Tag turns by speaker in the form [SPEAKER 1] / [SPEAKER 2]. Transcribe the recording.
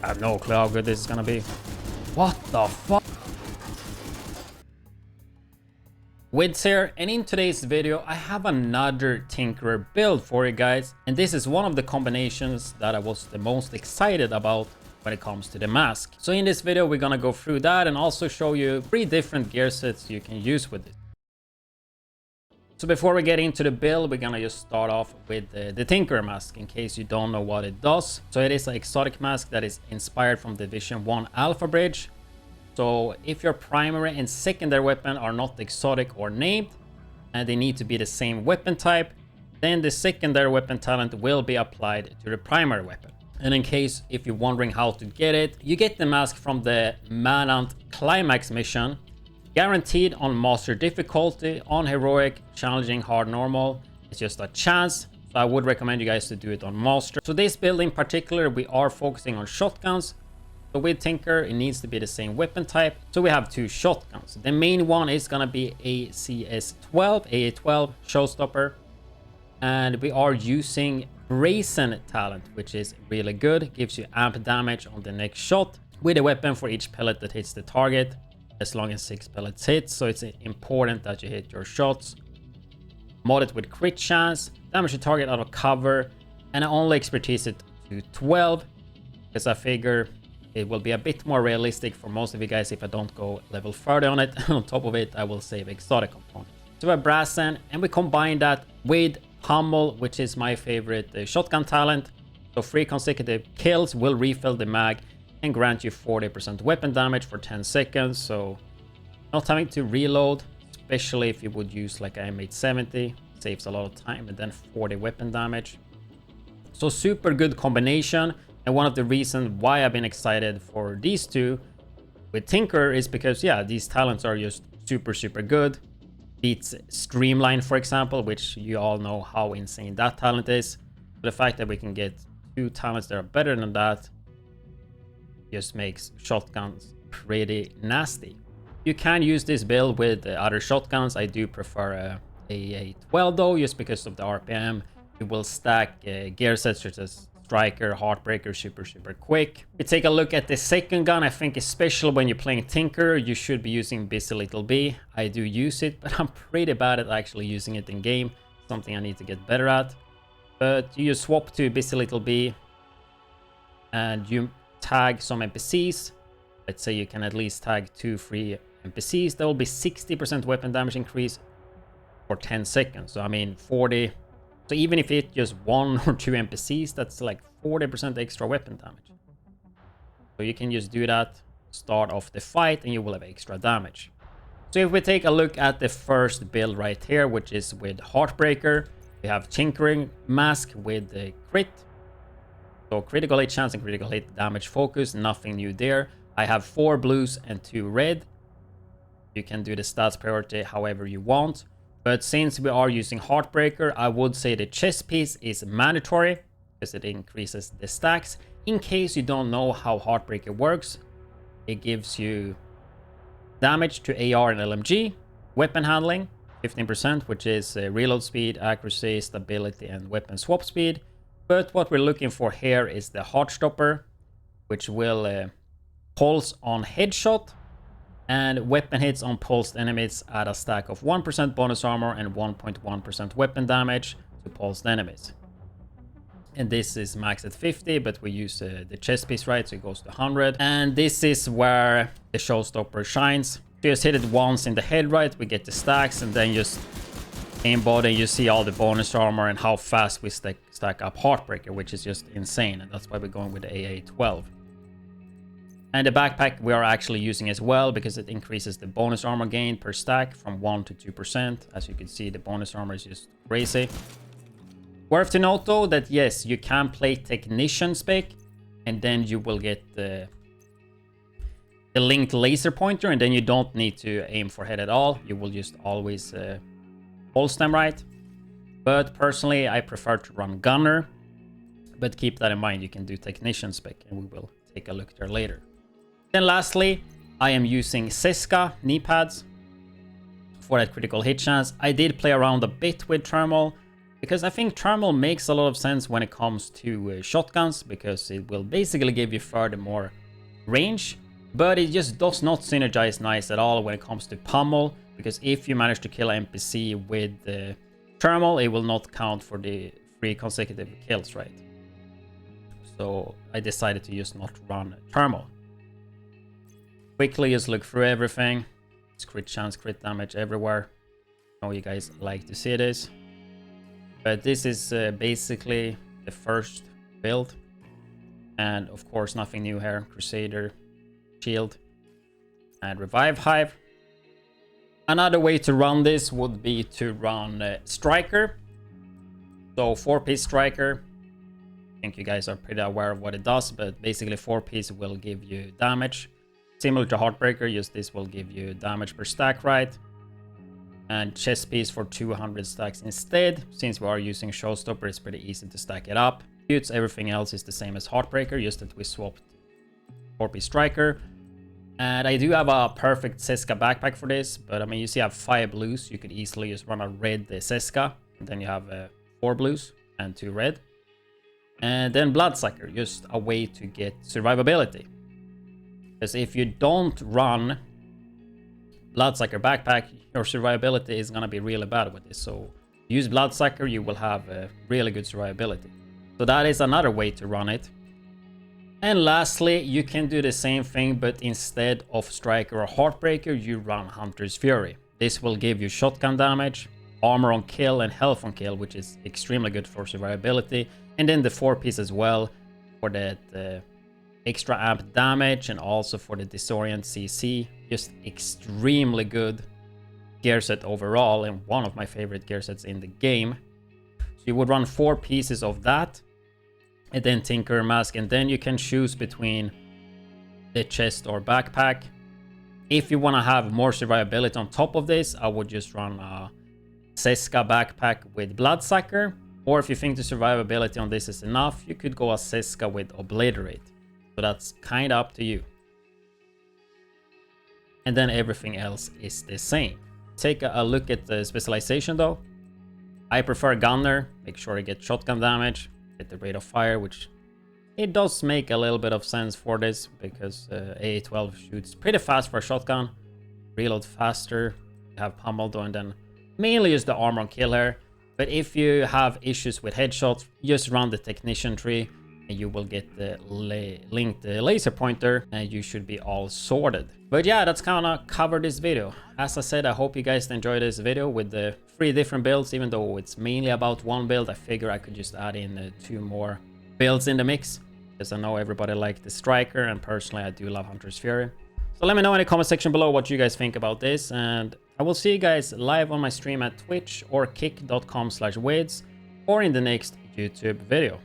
[SPEAKER 1] I have no clue how good this is gonna be. What the fuck? widdz here, and in today's video I have another Tinkerer build for you guys, and this is one of the combinations that I was the most excited about when it comes to the mask. So in this video we're gonna go through that and also show you 3 different gear sets you can use with it. So before we get into the build, we're gonna just start off with the Tinkerer mask in case you don't know what it does. So it is an exotic mask that is inspired from the Division 1 Alpha Bridge. So if your primary and secondary weapon are not exotic or named, and they need to be the same weapon type, then the secondary weapon talent will be applied to the primary weapon. And in case if you're wondering how to get it, you get the mask from the Manhunt Climax mission, guaranteed on master difficulty, on heroic, challenging, hard, normal. It's just a chance, so I would recommend you guys to do it on master. So this build in particular, we are focusing on shotguns. So with Tinker, it needs to be the same weapon type. So we have 2 shotguns. The main one is gonna be ACS-12, AA-12 Showstopper. And we are using Brazen talent, which is really good. Gives you amp damage on the next shot with a weapon for each pellet that hits the target, as long as 6 pellets hit. So it's important that you hit your shots. Modded with crit chance, damage the target out of cover, and I only expertise it to 12 because I figure it will be a bit more realistic for most of you guys if I don't go level 30 on it. On top of it, I will save exotic component. So we have Brazen, and we combine that with Hummel, which is my favorite shotgun talent. So 3 consecutive kills will refill the mag and grant you 40% weapon damage for 10 seconds. So not having to reload, especially if you would use like a M870, saves a lot of time, and then 40 weapon damage. So super good combination. And one of the reasons why I've been excited for these 2 with Tinker is because, yeah, these talents are just super good. Beats Streamline, for example, which you all know how insane that talent is. But the fact that we can get 2 talents that are better than that just makes shotguns pretty nasty. You can use this build with other shotguns. I do prefer AA-12 though, just because of the RPM. You will stack gear sets such as Striker, Heartbreaker super quick. We take a look at the second gun. I think especially when you're playing Tinker, you should be using Busy Little B. I do use it, but I'm pretty bad at actually using it in game. Something I need to get better at. But you just swap to Busy Little B and you tag some NPCs. Let's say you can at least tag 2-3 NPCs. There will be 60% weapon damage increase for 10 seconds. So I mean 40. So even if it's just 1 or 2 NPCs, that's like 40% extra weapon damage. So you can just do that, start off the fight, and you will have extra damage. So if we take a look at the first build right here, which is with Heartbreaker, we have Tinkering Mask with the crit. So critical hit chance and critical hit damage focus, nothing new there. I have 4 blues and 2 red. You can do the stats priority however you want. But since we are using Heartbreaker, I would say the chest piece is mandatory because it increases the stacks. In case you don't know how Heartbreaker works, it gives you damage to AR and LMG, weapon handling, 15%, which is reload speed, accuracy, stability, and weapon swap speed. But what we're looking for here is the Heartstopper, which will pulse on headshot, and weapon hits on pulsed enemies add a stack of 1% bonus armor and 1.1% weapon damage to pulsed enemies. And this is max at 50, but we use the chest piece, right? So it goes to 100. And this is where the Showstopper shines. You just hit it once in the head, right? We get the stacks, and then just aimbot and you see all the bonus armor and how fast we stack up Heartbreaker, which is just insane. And that's why we're going with the AA-12. And the backpack we are actually using as well because it increases the bonus armor gain per stack from 1 to 2%. As you can see, the bonus armor is just crazy. Worth to note though that yes, you can play Technician spec and then you will get the linked laser pointer, and then you don't need to aim for head at all. You will just always pulse them right. But personally, I prefer to run Gunner. But keep that in mind, you can do Technician spec and we will take a look there later. Then lastly, I am using Seska knee pads for that critical hit chance. I did play around a bit with thermal, because I think thermal makes a lot of sense when it comes to shotguns, because it will basically give you furthermore range, but it just does not synergize nice at all when it comes to pummel, because if you manage to kill an NPC with thermal, it will not count for the 3 consecutive kills, right? So I decided to just not run thermal. Quickly just look through everything. It's crit chance, crit damage everywhere. I know you guys like to see this. But this is basically the first build. And of course nothing new here. Crusader, Shield, and Revive Hive. Another way to run this would be to run Striker. So 4-piece Striker. I think you guys are pretty aware of what it does, but basically 4-piece will give you damage. Similar to Heartbreaker, just this will give you damage per stack, right? And chest piece for 200 stacks instead. Since we are using Showstopper, it's pretty easy to stack it up. Everything else is the same as Heartbreaker, just that we swapped 4-piece Striker. And I do have a perfect Seska backpack for this, but I mean, you see I have 5 blues. You could easily just run a red Seska, and then you have 4 blues and 2 red. And then Bloodsucker, just a way to get survivability. Because if you don't run Bloodsucker backpack, your survivability is going to be really bad with this. So use Bloodsucker, you will have really good survivability. So that is another way to run it. And lastly, you can do the same thing, but instead of Striker or Heartbreaker, you run Hunter's Fury. This will give you shotgun damage, armor on kill, and health on kill, which is extremely good for survivability. And then the 4-piece as well for that extra amp damage, and also for the Disorient CC. Just extremely good gear set overall, and one of my favorite gear sets in the game. So you would run 4 pieces of that, and then Tinker Mask, and then you can choose between the chest or backpack. If you want to have more survivability on top of this, I would just run a Seska backpack with Bloodsucker. Or if you think the survivability on this is enough, you could go a Seska with Obliterate. So that's kind of up to you. And then everything else is the same. Take a look at the specialization though. I prefer Gunner. Make sure to get shotgun damage. Get the rate of fire, which it does make a little bit of sense for this, because AA12 shoots pretty fast for a shotgun. Reload faster. Have pummel though, and then mainly use the armor on kill here. But if you have issues with headshots, just run the technician tree and you will get the linked laser pointer, and you should be all sorted. But yeah, that's kind of covered this video. As I said, I hope you guys enjoyed this video with the 3 different builds. Even though it's mainly about 1 build, I figure I could just add in 2 more builds in the mix, because I know everybody liked the Striker, and personally I do love Hunter's Fury. So let me know in the comment section below what you guys think about this, and I will see you guys live on my stream at Twitch or kick.com/widdz, or in the next YouTube video.